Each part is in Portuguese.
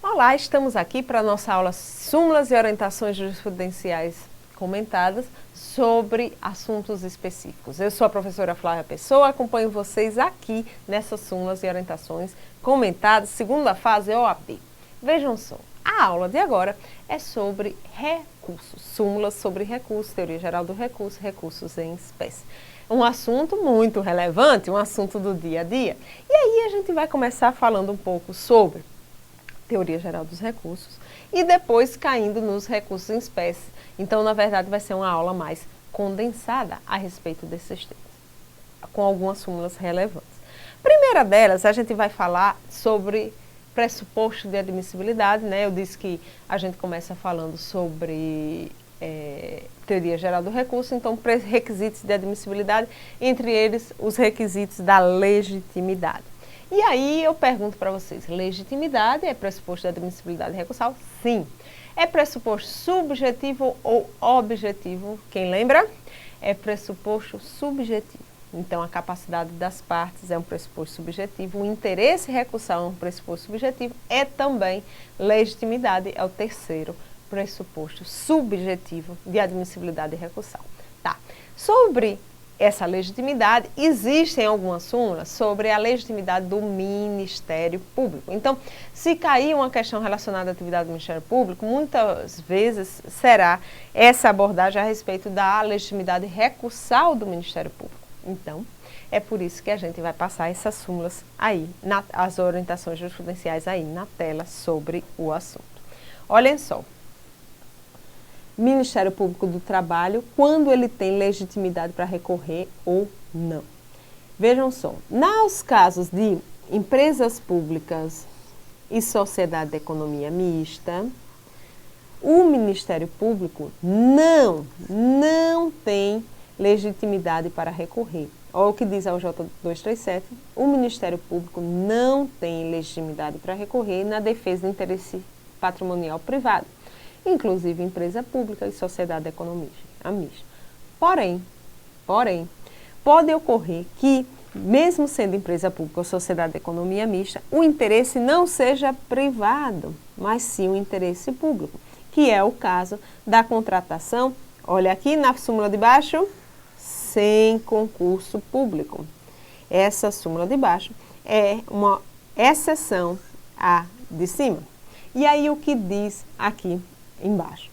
Olá, estamos aqui para a nossa aula Súmulas e Orientações Jurisprudenciais comentadas sobre assuntos específicos. Eu sou a professora Flávia Pessoa, acompanho vocês aqui nessas súmulas e orientações comentadas, segunda fase OAB. Vejam só, a aula de agora é sobre recursos, súmulas sobre recursos, teoria geral do recurso, recursos em espécie. Um assunto muito relevante, um assunto do dia a dia. E aí a gente vai começar falando um pouco sobre teoria geral dos recursos e depois caindo nos recursos em espécie. Então, na verdade, vai ser uma aula mais condensada a respeito desses temas, com algumas súmulas relevantes. Primeira delas, a gente vai falar sobre pressuposto de admissibilidade, né? Eu disse que a gente começa falando sobre teoria geral do recurso, então requisitos de admissibilidade, entre eles os requisitos da legitimidade. E aí eu pergunto para vocês, legitimidade é pressuposto de admissibilidade recursal? Sim. É pressuposto subjetivo ou objetivo? Quem lembra? É pressuposto subjetivo. Então, a capacidade das partes é um pressuposto subjetivo, o interesse recursal é um pressuposto subjetivo, é também legitimidade, é o terceiro pressuposto subjetivo de admissibilidade recursal. Tá. Sobre essa legitimidade, existem algumas súmulas sobre a legitimidade do Ministério Público. Então, se cair uma questão relacionada à atividade do Ministério Público, muitas vezes será essa abordagem a respeito da legitimidade recursal do Ministério Público. Então, é por isso que a gente vai passar essas súmulas aí, as orientações jurisprudenciais aí na tela sobre o assunto. Olhem só. Ministério Público do Trabalho, quando ele tem legitimidade para recorrer ou não. Vejam só, nos casos de empresas públicas e sociedade de economia mista, o Ministério Público não tem legitimidade para recorrer. Olha o que diz a OJ 237, o Ministério Público não tem legitimidade para recorrer na defesa do interesse patrimonial privado, inclusive empresa pública e sociedade de economia mista. Porém, pode ocorrer que, mesmo sendo empresa pública ou sociedade de economia mista, o interesse não seja privado, mas sim o interesse público, que é o caso da contratação, olha aqui na súmula de baixo, sem concurso público. Essa súmula de baixo é uma exceção à de cima. E aí o que diz aqui embaixo?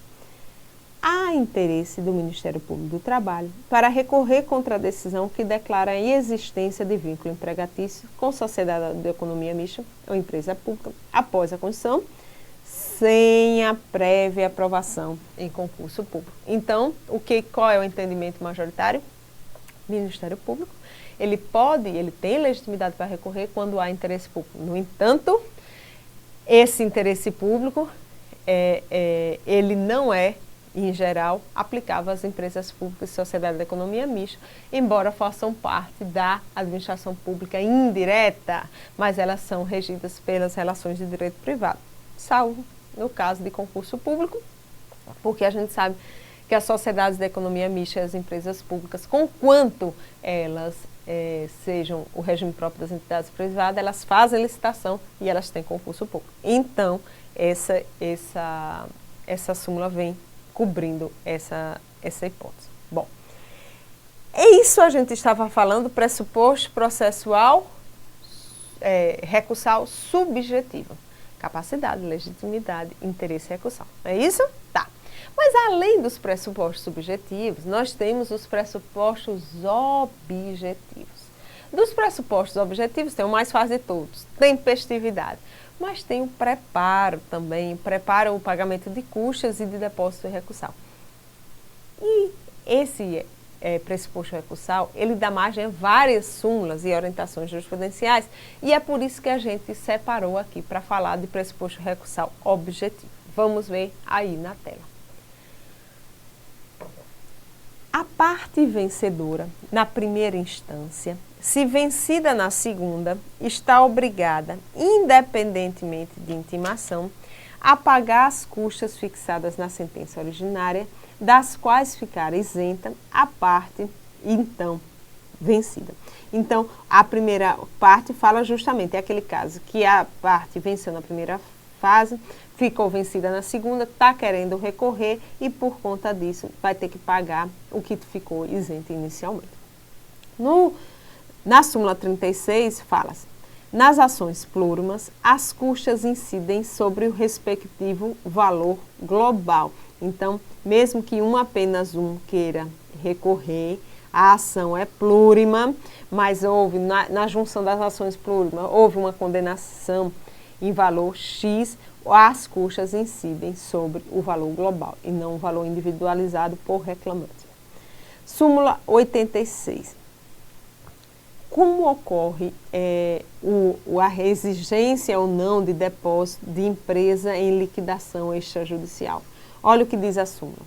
Há interesse do Ministério Público do Trabalho para recorrer contra a decisão que declara a existência de vínculo empregatício com sociedade de economia mista ou empresa pública após a condição, sem a prévia aprovação em concurso público. Então, qual é o entendimento majoritário? Ministério Público, ele tem legitimidade para recorrer quando há interesse público. No entanto, esse interesse público ele não é, em geral, aplicável às empresas públicas e sociedade de economia mista, embora façam parte da administração pública indireta, mas elas são regidas pelas relações de direito privado, salvo no caso de concurso público, porque a gente sabe que as sociedades de economia mista e as empresas públicas, conquanto elas sejam o regime próprio das entidades privadas, elas fazem licitação e elas têm concurso público. Então, essa súmula vem cobrindo essa hipótese. Bom, é isso a gente estava falando, pressuposto processual recursal subjetivo. Capacidade, legitimidade, interesse recursal. É isso? Tá. Mas além dos pressupostos subjetivos, nós temos os pressupostos objetivos. Dos pressupostos objetivos tem o mais fácil de todos, tempestividade. Mas tem o preparo também, prepara o pagamento de custas e de depósito recursal. E esse pressuposto recursal, ele dá margem a várias súmulas e orientações jurisprudenciais, e é por isso que a gente separou aqui para falar de pressuposto recursal objetivo. Vamos ver aí na tela. A parte vencedora, na primeira instância, se vencida na segunda, está obrigada, independentemente de intimação, a pagar as custas fixadas na sentença originária, das quais ficar isenta a parte, então, vencida. Então, a primeira parte fala justamente, é aquele caso que a parte venceu na primeira fase, ficou vencida na segunda, está querendo recorrer e, por conta disso, vai ter que pagar o que ficou isento inicialmente. Na súmula 36, fala-se: nas ações plurimas, as custas incidem sobre o respectivo valor global. Então, mesmo que apenas um queira recorrer, a ação é plurima, mas houve, na junção das ações plurimas, houve uma condenação em valor X, as custas incidem sobre o valor global e não o valor individualizado por reclamante. Súmula 86. Como ocorre a exigência ou não de depósito de empresa em liquidação extrajudicial? Olha o que diz a súmula.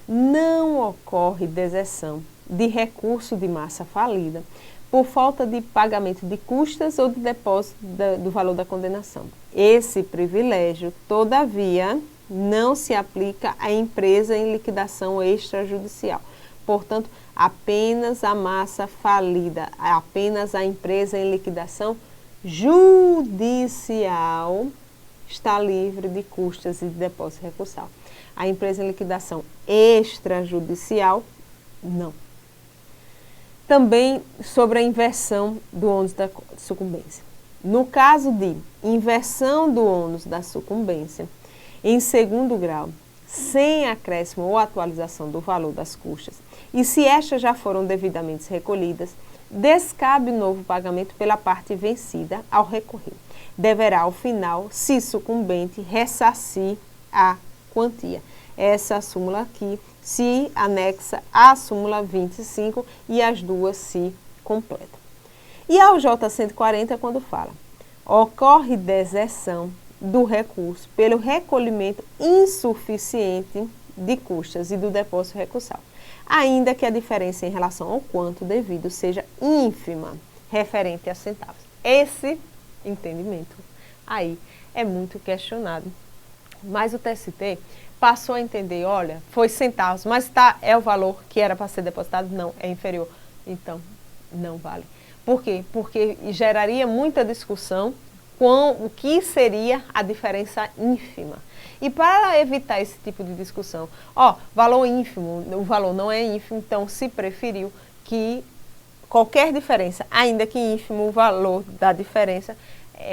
Não ocorre deserção de recurso de massa falida por falta de pagamento de custas ou de depósito do valor da condenação. Esse privilégio, todavia, não se aplica à empresa em liquidação extrajudicial. Portanto, apenas a massa falida, apenas a empresa em liquidação judicial está livre de custas e de depósito recursal. A empresa em liquidação extrajudicial, não. Também sobre a inversão do ônus da sucumbência. No caso de inversão do ônus da sucumbência, em segundo grau, sem acréscimo ou atualização do valor das custas, e se estas já foram devidamente recolhidas, descabe novo pagamento pela parte vencida ao recorrer. Deverá, ao final, se sucumbente, ressarcir a quantia. Essa súmula aqui se anexa à súmula 25 e as duas se completam. E ao J140, quando fala, ocorre deserção do recurso pelo recolhimento insuficiente de custas e do depósito recursal, ainda que a diferença em relação ao quanto devido seja ínfima, referente a centavos. Esse entendimento aí é muito questionado, mas o TST passou a entender, olha, foi centavos, mas é o valor que era para ser depositado? Não, é inferior. Então, não vale. Por quê? Porque geraria muita discussão com o que seria a diferença ínfima. E para evitar esse tipo de discussão, valor ínfimo, o valor não é ínfimo, então se preferiu que qualquer diferença, ainda que ínfimo o valor da diferença,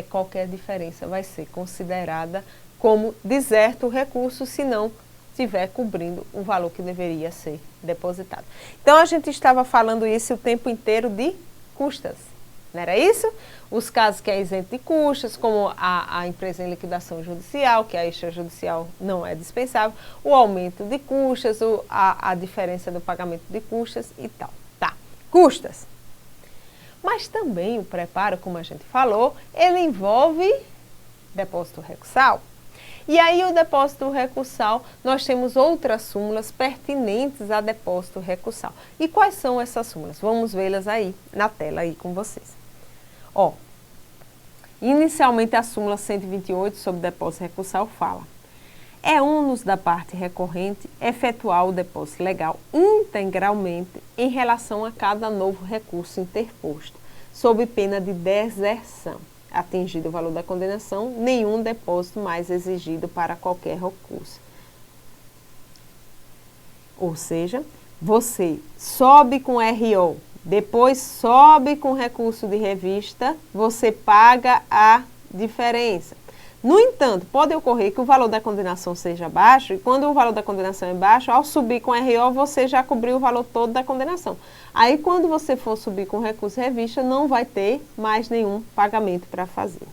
qualquer diferença vai ser considerada como deserto o recurso, se não estiver cobrindo o valor que deveria ser depositado. Então, a gente estava falando isso o tempo inteiro de custas, não era isso? Os casos que é isento de custas, como a empresa em liquidação judicial, que a extrajudicial não é dispensável, o aumento de custas, a diferença do pagamento de custas e tal. Tá, custas. Mas também o preparo, como a gente falou, ele envolve depósito recursal. E aí o depósito recursal, nós temos outras súmulas pertinentes a depósito recursal. E quais são essas súmulas? Vamos vê-las aí na tela aí com vocês. Inicialmente a súmula 128 sobre depósito recursal fala: é ônus da parte recorrente efetuar o depósito legal integralmente em relação a cada novo recurso interposto, sob pena de deserção. Atingido o valor da condenação, nenhum depósito mais exigido para qualquer recurso. Ou seja, você sobe com RO, depois sobe com recurso de revista, você paga a diferença. No entanto, pode ocorrer que o valor da condenação seja baixo, e quando o valor da condenação é baixo, ao subir com RO, você já cobriu o valor todo da condenação. Aí, quando você for subir com recurso de revista, não vai ter mais nenhum pagamento para fazer.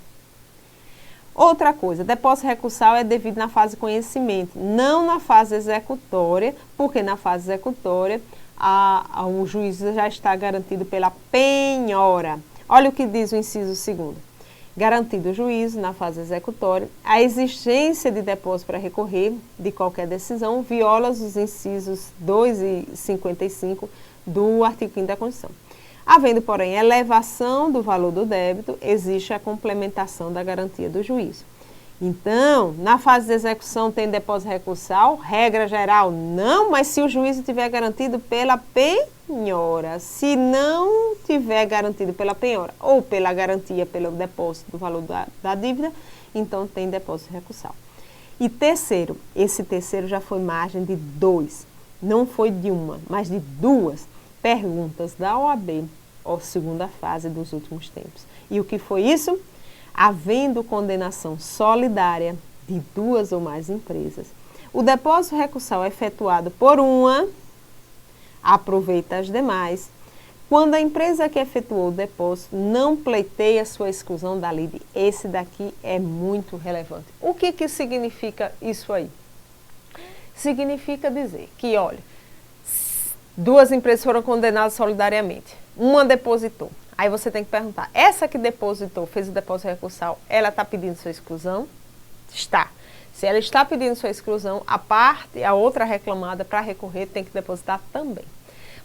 Outra coisa, depósito recursal é devido na fase de conhecimento, não na fase executória, porque na fase executória o juízo já está garantido pela penhora. Olha o que diz o inciso 2º. Garantido o juízo na fase executória, a exigência de depósito para recorrer de qualquer decisão viola os incisos 2 e 55 do artigo 5º da Constituição. Havendo, porém, elevação do valor do débito, existe a complementação da garantia do juízo. Então, na fase de execução tem depósito recursal? Regra geral, não, mas se o juízo tiver garantido pela penhora. Se não tiver garantido pela penhora ou pela garantia pelo depósito do valor da dívida, então tem depósito recursal. E terceiro, esse terceiro já foi margem de 2, não foi de uma, mas de 2 perguntas da OAB, ou segunda fase dos últimos tempos. E o que foi isso? Havendo condenação solidária de 2 ou mais empresas, o depósito recursal é efetuado por uma, aproveita as demais. Quando a empresa que efetuou o depósito não pleiteia sua exclusão da lide, esse daqui é muito relevante. O que significa isso aí? Significa dizer que, olha, 2 empresas foram condenadas solidariamente, uma depositou. Aí você tem que perguntar, essa que depositou, fez o depósito recursal, ela está pedindo sua exclusão? Está. Se ela está pedindo sua exclusão, a outra reclamada para recorrer tem que depositar também.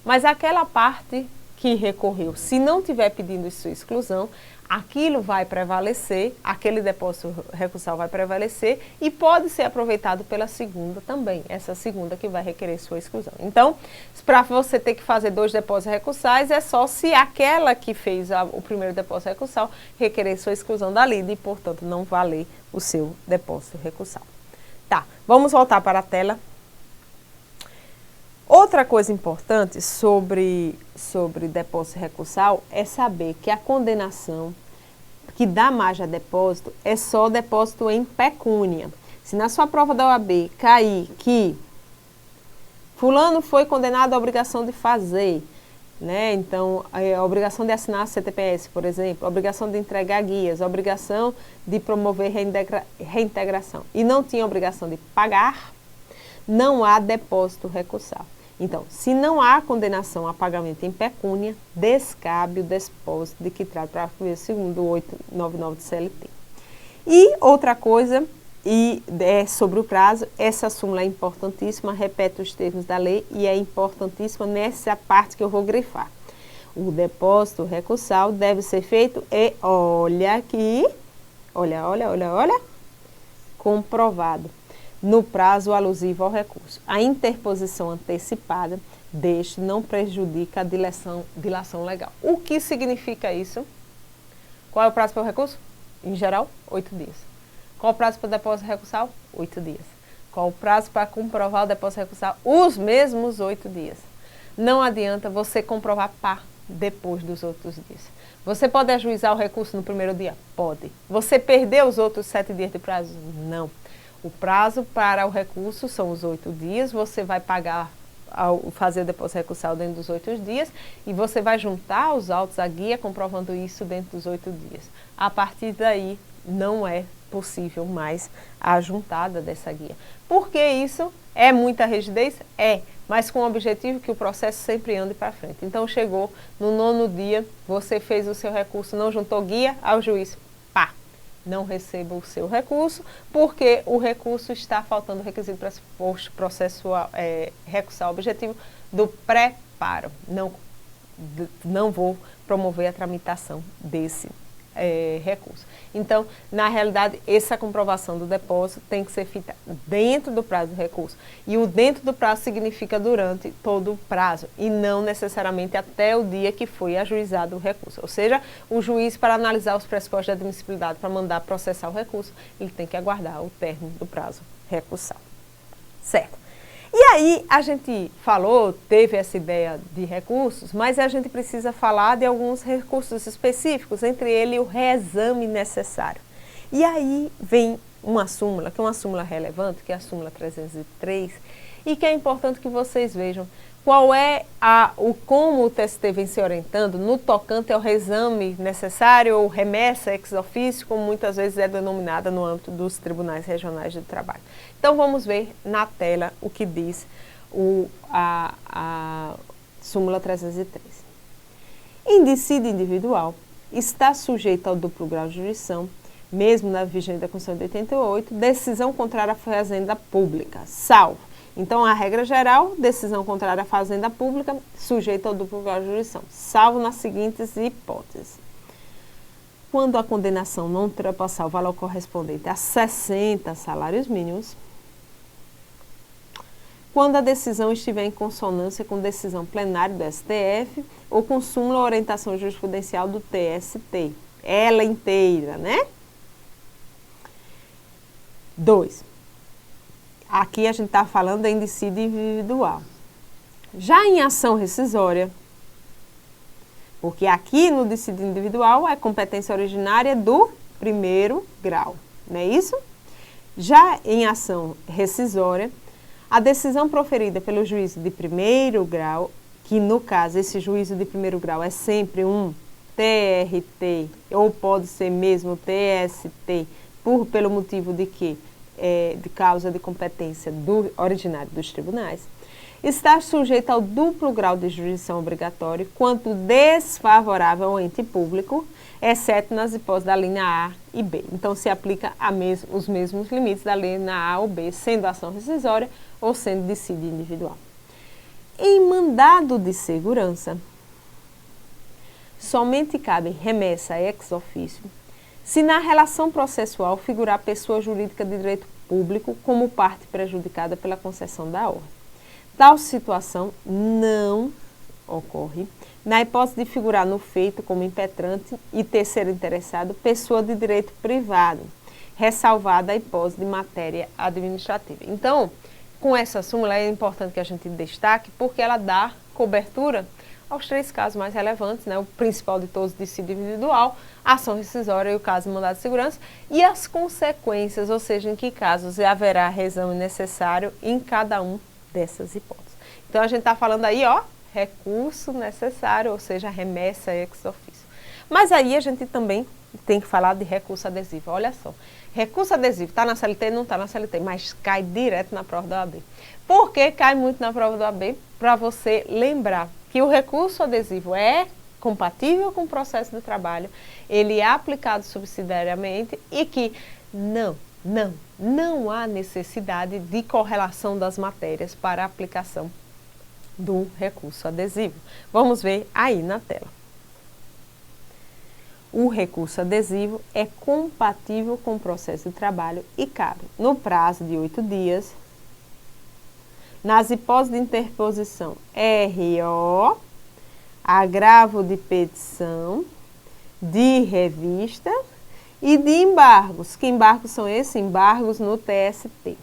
Mas aquela parte que recorreu, se não tiver pedindo sua exclusão, aquilo vai prevalecer, aquele depósito recursal vai prevalecer e pode ser aproveitado pela segunda também, essa segunda que vai requerer sua exclusão. Então, para você ter que fazer 2 depósitos recursais, é só se aquela que fez o primeiro depósito recursal requerer sua exclusão da lide e, portanto, não valer o seu depósito recursal. Tá, vamos voltar para a tela. Outra coisa importante sobre depósito recursal é saber que a condenação que dá margem a depósito é só depósito em pecúnia. Se na sua prova da OAB cair que fulano foi condenado à obrigação de fazer, né? Então, a obrigação de assinar a CTPS, por exemplo, a obrigação de entregar guias, a obrigação de promover reintegração e não tinha obrigação de pagar, não há depósito recursal. Então, se não há condenação a pagamento em pecúnia, descabe o depósito de que trata o parágrafo segundo 899 do CLT. E outra coisa, sobre o prazo, essa súmula é importantíssima, repete os termos da lei e é importantíssima nessa parte que eu vou grifar. O depósito recursal deve ser feito olha aqui, olha, comprovado no prazo alusivo ao recurso. A interposição antecipada deste não prejudica a dilação legal. O que significa isso? Qual é o prazo para o recurso? Em geral, 8 dias. Qual o prazo para o depósito recursal? 8 dias. Qual o prazo para comprovar o depósito recursal? Os mesmos 8 dias. Não adianta você comprovar depois dos outros dias. Você pode ajuizar o recurso no primeiro dia? Pode. Você perdeu os outros 7 dias de prazo? Não. O prazo para o recurso são os 8 dias, você vai pagar, fazer o depósito recursal dentro dos 8 dias e você vai juntar os autos à guia comprovando isso dentro dos 8 dias. A partir daí, não é possível mais a juntada dessa guia. Por que isso? É muita rigidez? É, mas com o objetivo que o processo sempre ande para frente. Então, chegou no 9º dia, você fez o seu recurso, não juntou guia ao juiz, não receba o seu recurso, porque o recurso está faltando o requisito processual, recursal objetivo do preparo. Não vou promover a tramitação desse recurso. Então, na realidade, essa comprovação do depósito tem que ser feita dentro do prazo do recurso. E o dentro do prazo significa durante todo o prazo e não necessariamente até o dia que foi ajuizado o recurso. Ou seja, o juiz, para analisar os pressupostos de admissibilidade para mandar processar o recurso, ele tem que aguardar o término do prazo recursal. Certo? E aí, a gente teve essa ideia de recursos, mas a gente precisa falar de alguns recursos específicos, entre eles o reexame necessário. E aí vem uma súmula, que é uma súmula relevante, que é a súmula 303, e que é importante que vocês vejam qual é como o TST vem se orientando no tocante ao reexame necessário, ou remessa ex officio, como muitas vezes é denominada no âmbito dos tribunais regionais de trabalho. Então, vamos ver na tela o que diz a súmula 303. Indicídio individual está sujeito ao duplo grau de jurisdição, mesmo na vigência da Constituição de 88, decisão contrária à fazenda pública, salvo Então, a regra geral, decisão contrária à fazenda pública, sujeita ao duplo grau de jurisdição, salvo nas seguintes hipóteses. Quando a condenação não ultrapassar o valor correspondente a 60 salários mínimos, quando a decisão estiver em consonância com decisão plenária do STF ou com súmula ou orientação jurisprudencial do TST. Ela inteira, né? 2. Aqui a gente está falando em dissídio individual. Já em ação rescisória, porque aqui no dissídio individual é competência originária do primeiro grau, não é isso? Já em ação rescisória, a decisão proferida pelo juízo de primeiro grau, que no caso esse juízo de primeiro grau é sempre um TRT, ou pode ser mesmo TST, pelo motivo de que de causa de competência originária dos tribunais, está sujeita ao duplo grau de jurisdição obrigatório quanto desfavorável ao ente público, exceto nas hipóteses da linha A e B. Então, se aplica os mesmos limites da linha A ou B, sendo ação rescisória ou sendo dissídio individual. Em mandado de segurança, somente cabe remessa ex officio se na relação processual figurar pessoa jurídica de direito público como parte prejudicada pela concessão da ordem. Tal situação não ocorre na hipótese de figurar no feito como impetrante e terceiro interessado pessoa de direito privado, ressalvada a hipótese de matéria administrativa. Então, com essa súmula é importante que a gente destaque porque ela dá cobertura aos 3 casos mais relevantes, né? O principal de todos, dissídio individual, ação rescisória e o caso de mandado de segurança, e as consequências, ou seja, em que casos haverá reexame necessário em cada um dessas hipóteses. Então, a gente está falando aí, ó, recurso necessário, ou seja, remessa ex officio. Mas aí a gente também tem que falar de recurso adesivo. Olha só, recurso adesivo está na CLT, não está na CLT, mas cai direto na prova da OAB. Por que cai muito na prova da OAB? Para você lembrar que o recurso adesivo é compatível com o processo de trabalho, ele é aplicado subsidiariamente e que não há necessidade de correlação das matérias para a aplicação do recurso adesivo. Vamos ver aí na tela. O recurso adesivo é compatível com o processo de trabalho e cabe no prazo de 8 dias, nas hipóteses de interposição RO, agravo de petição, de revista e de embargos. Que embargos são esses? Embargos no TST.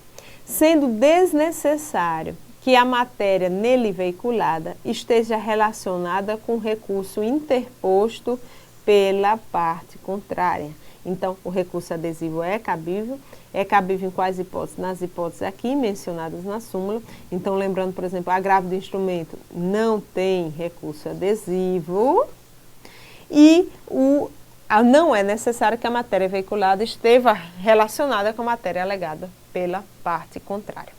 Sendo desnecessário que a matéria nele veiculada esteja relacionada com recurso interposto pela parte contrária. Então, o recurso adesivo é cabível em quais hipóteses? Nas hipóteses aqui mencionadas na súmula. Então, lembrando, por exemplo, agravo de instrumento não tem recurso adesivo e não é necessário que a matéria veiculada esteja relacionada com a matéria alegada pela parte contrária.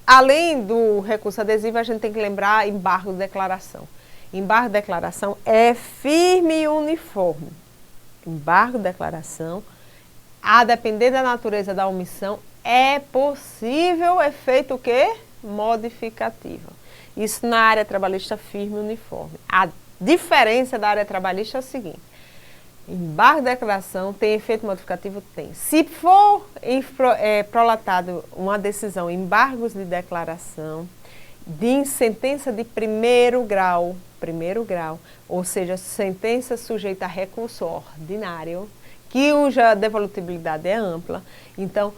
Além do recurso adesivo, a gente tem que lembrar embargo de declaração. Embargo de declaração é firme e uniforme. Embargo de declaração, a depender da natureza da omissão, é possível efeito o quê? Modificativo. Isso na área trabalhista firme e uniforme. A diferença da área trabalhista é o seguinte: embargo de declaração tem efeito modificativo? Tem. Se for prolatado uma decisão, embargos de declaração, de sentença de primeiro grau, ou seja, sentença sujeita a recurso ordinário, cuja devolutibilidade é ampla, então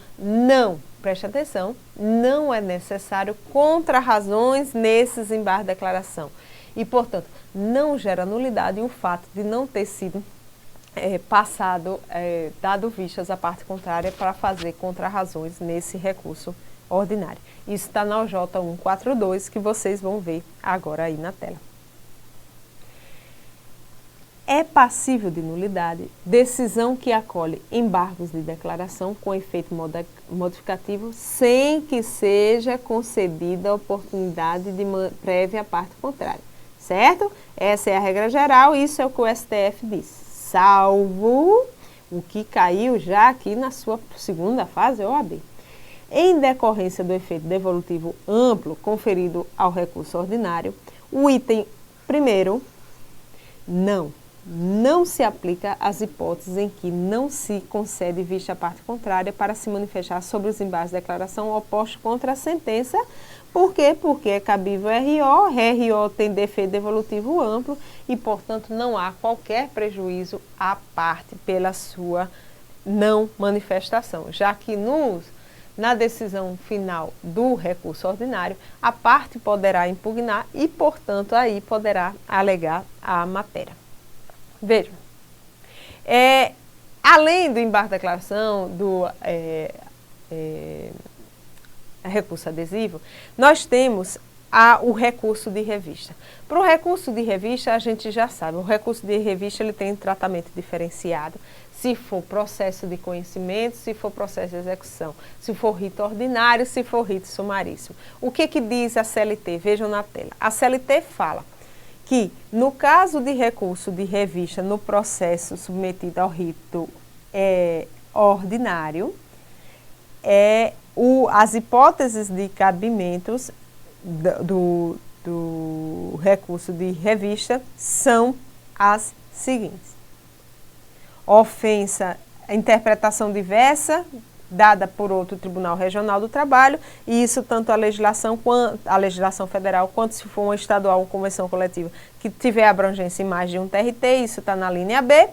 preste atenção, não é necessário contrarrazões nesses embargos de declaração. E, portanto, não gera nulidade o fato de não ter sido dado vistas à parte contrária para fazer contrarrazões nesse recurso ordinário. Isso está na OJ 142, que vocês vão ver agora aí na tela. É passível de nulidade decisão que acolhe embargos de declaração com efeito modificativo sem que seja concedida a oportunidade de prévia à parte contrária, certo? Essa é a regra geral, isso é o que o STF diz, salvo o que caiu já aqui na sua segunda fase, OAB. em decorrência do efeito devolutivo amplo conferido ao recurso ordinário, o item primeiro não se aplica às hipóteses em que não se concede vista à parte contrária para se manifestar sobre os embaixos de declaração opostos contra a sentença. Por quê? Porque é cabível RO tem defeito devolutivo amplo e, portanto, não há qualquer prejuízo à parte pela sua não manifestação, já que na decisão final do recurso ordinário, a parte poderá impugnar e, portanto, aí poderá alegar a matéria. Vejam, além do embargo de declaração, do recurso adesivo, nós temos o recurso de revista. Para o recurso de revista, a gente já sabe, o recurso de revista ele tem tratamento diferenciado, se for processo de conhecimento, se for processo de execução, se for rito ordinário, se for rito sumaríssimo. O que diz a CLT? Vejam na tela. A CLT fala que, no caso de recurso de revista no processo submetido ao rito ordinário, as hipóteses de cabimentos do recurso de revista são as seguintes. Ofensa, interpretação diversa, dada por outro Tribunal Regional do Trabalho, e isso tanto a legislação federal, quanto se for uma estadual ou convenção coletiva que tiver abrangência em mais de um TRT, isso está na linha B.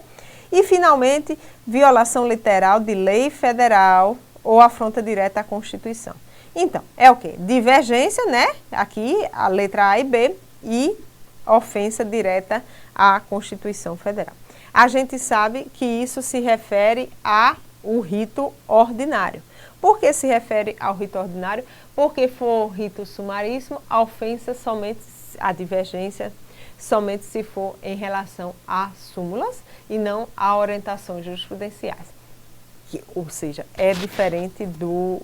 E, finalmente, violação literal de lei federal ou afronta direta à Constituição. Então, é o quê? Divergência, né? Aqui, a letra A e B, e ofensa direta à Constituição Federal. A gente sabe que isso se refere ao rito ordinário. Por que se refere ao rito ordinário? Porque for rito sumaríssimo, a ofensa somente, a divergência, somente se for em relação a súmulas e não a orientações jurisprudenciais. Ou seja, é diferente do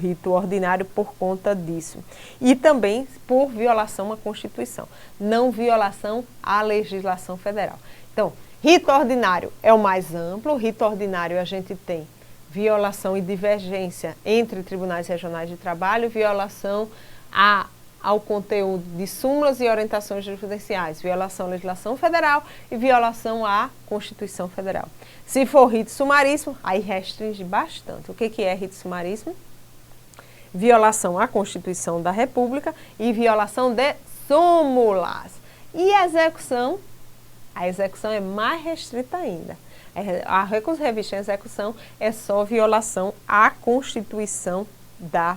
rito ordinário por conta disso. E também por violação à Constituição, não violação à legislação federal. Então, rito ordinário é o mais amplo. Rito ordinário a gente tem violação e divergência entre tribunais regionais de trabalho, violação ao conteúdo de súmulas e orientações jurisprudenciais, violação à legislação federal e violação à Constituição Federal. Se for rito sumaríssimo, aí restringe bastante. O que é rito sumaríssimo? Violação à Constituição da República e violação de súmulas. E a execução é mais restrita ainda. A recurso de revista em execução é só violação à Constituição da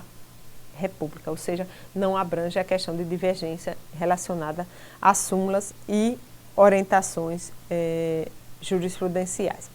República, ou seja, não abrange a questão de divergência relacionada a súmulas e orientações jurisprudenciais.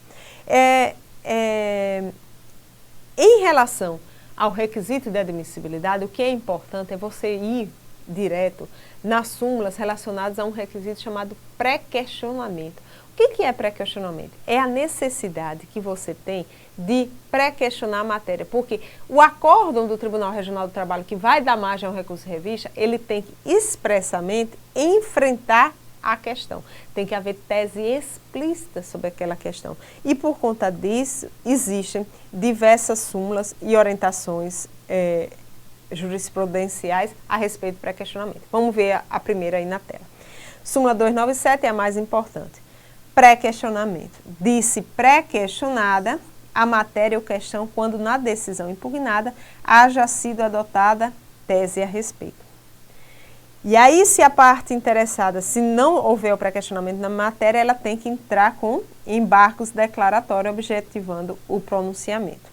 Em relação ao requisito de admissibilidade, o que é importante é você ir direto nas súmulas relacionadas a um requisito chamado pré-questionamento. O que é pré-questionamento? É a necessidade que você tem de pré-questionar a matéria, porque o acórdão do Tribunal Regional do Trabalho, que vai dar margem ao recurso de revista, ele tem que expressamente enfrentar a questão. Tem que haver tese explícita sobre aquela questão. E por conta disso, existem diversas súmulas e orientações jurisprudenciais a respeito do pré-questionamento. Vamos ver a primeira aí na tela. Súmula 297 é a mais importante. Pré-questionamento. Disse pré-questionada a matéria ou questão quando na decisão impugnada haja sido adotada tese a respeito. E aí, se a parte interessada, se não houver o pré-questionamento na matéria, ela tem que entrar com embargos declaratórios objetivando o pronunciamento.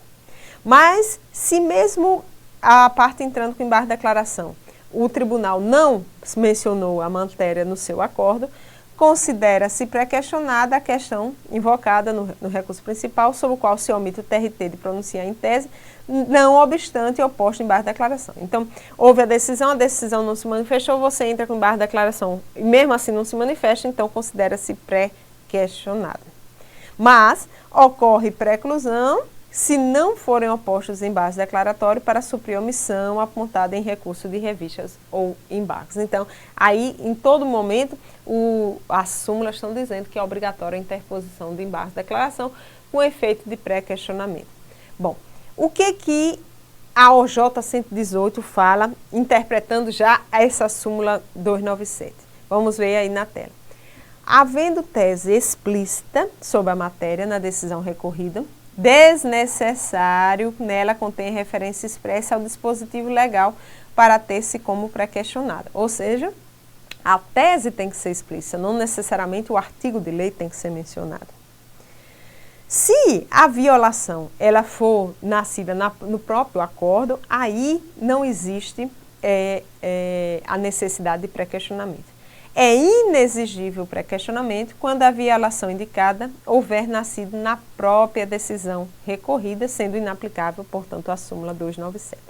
Mas, se mesmo a parte entrando com embargo de declaração, o tribunal não mencionou a matéria no seu acordo, considera-se pré-questionada a questão invocada no recurso principal, sobre o qual se omite o TRT de pronunciar em tese, não obstante oposto embargo de declaração. Então, houve a decisão não se manifestou, você entra com embargo de declaração e mesmo assim não se manifesta, então considera-se pré-questionada. Mas ocorre preclusão se não forem opostos embargos declaratórios para suprir a omissão apontada em recurso de revistas ou embargos. Então, aí, em todo momento, as súmulas estão dizendo que é obrigatória a interposição de embargos de declaração com efeito de pré-questionamento. Bom, O que a OJ 118 fala, interpretando já essa súmula 297? Vamos ver aí na tela. Havendo tese explícita sobre a matéria na decisão recorrida, desnecessário nela contém referência expressa ao dispositivo legal para ter-se como pré-questionada. Ou seja, a tese tem que ser explícita, não necessariamente o artigo de lei tem que ser mencionado. Se a violação ela for nascida no próprio acordo, aí não existe a necessidade de pré-questionamento. É inexigível o pré-questionamento quando a violação indicada houver nascido na própria decisão recorrida, sendo inaplicável, portanto, a súmula 297.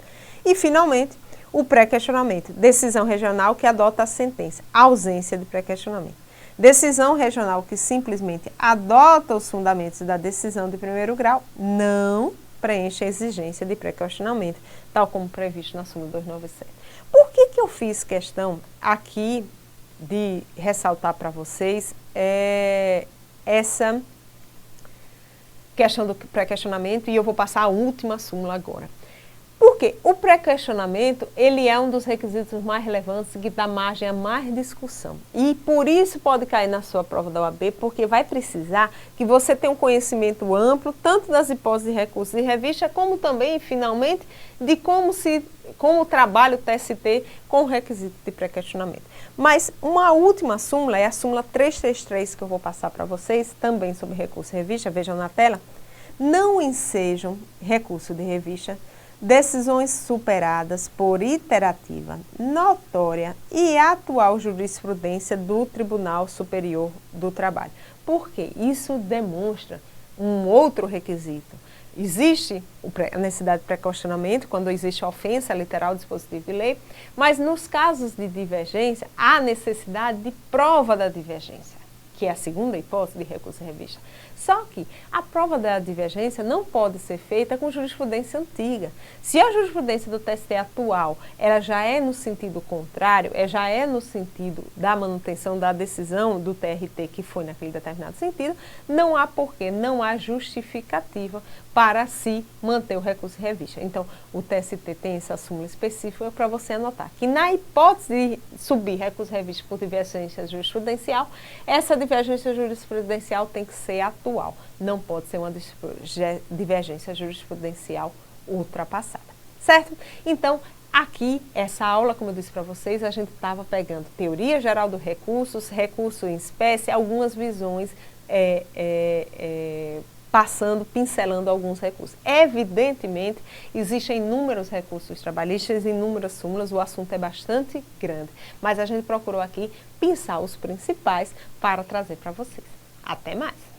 E, finalmente, o pré-questionamento, decisão regional que adota a sentença, ausência de pré-questionamento. Decisão regional que simplesmente adota os fundamentos da decisão de primeiro grau, não preenche a exigência de pré-questionamento, tal como previsto na súmula 297. Por que eu fiz questão aqui de ressaltar para vocês essa questão do pré-questionamento, e eu vou passar a última súmula agora? Porque o pré-questionamento, ele é um dos requisitos mais relevantes que dá margem a mais discussão. E por isso pode cair na sua prova da OAB, porque vai precisar que você tenha um conhecimento amplo, tanto das hipóteses de recurso de revista, como também, finalmente, de como trabalha o TST com o requisito de pré-questionamento. Mas uma última súmula, é a súmula 333 que eu vou passar para vocês, também sobre recurso de revista, vejam na tela. Não ensejam recurso de revista decisões superadas por iterativa, notória e atual jurisprudência do Tribunal Superior do Trabalho. Porque isso demonstra um outro requisito. Existe a necessidade de pré-questionamento quando existe ofensa literal ao dispositivo de lei, mas nos casos de divergência, há necessidade de prova da divergência, que é a segunda hipótese de recurso de revista. Só que a prova da divergência não pode ser feita com jurisprudência antiga. Se a jurisprudência do TST atual ela já é no sentido contrário, já é no sentido da manutenção da decisão do TRT que foi naquele determinado sentido, não há porquê, não há justificativa para se manter o recurso de revista. Então, o TST tem essa súmula específica para você anotar que na hipótese de subir recurso de revista por divergência jurisprudencial, essa divergência jurisprudencial tem que ser atual, não pode ser uma divergência jurisprudencial ultrapassada, certo? Então, aqui, essa aula, como eu disse para vocês, a gente estava pegando teoria geral dos recursos, recurso em espécie, algumas visões pincelando alguns recursos. Evidentemente, existem inúmeros recursos trabalhistas, inúmeras súmulas, o assunto é bastante grande, mas a gente procurou aqui pensar os principais para trazer para vocês. Até mais!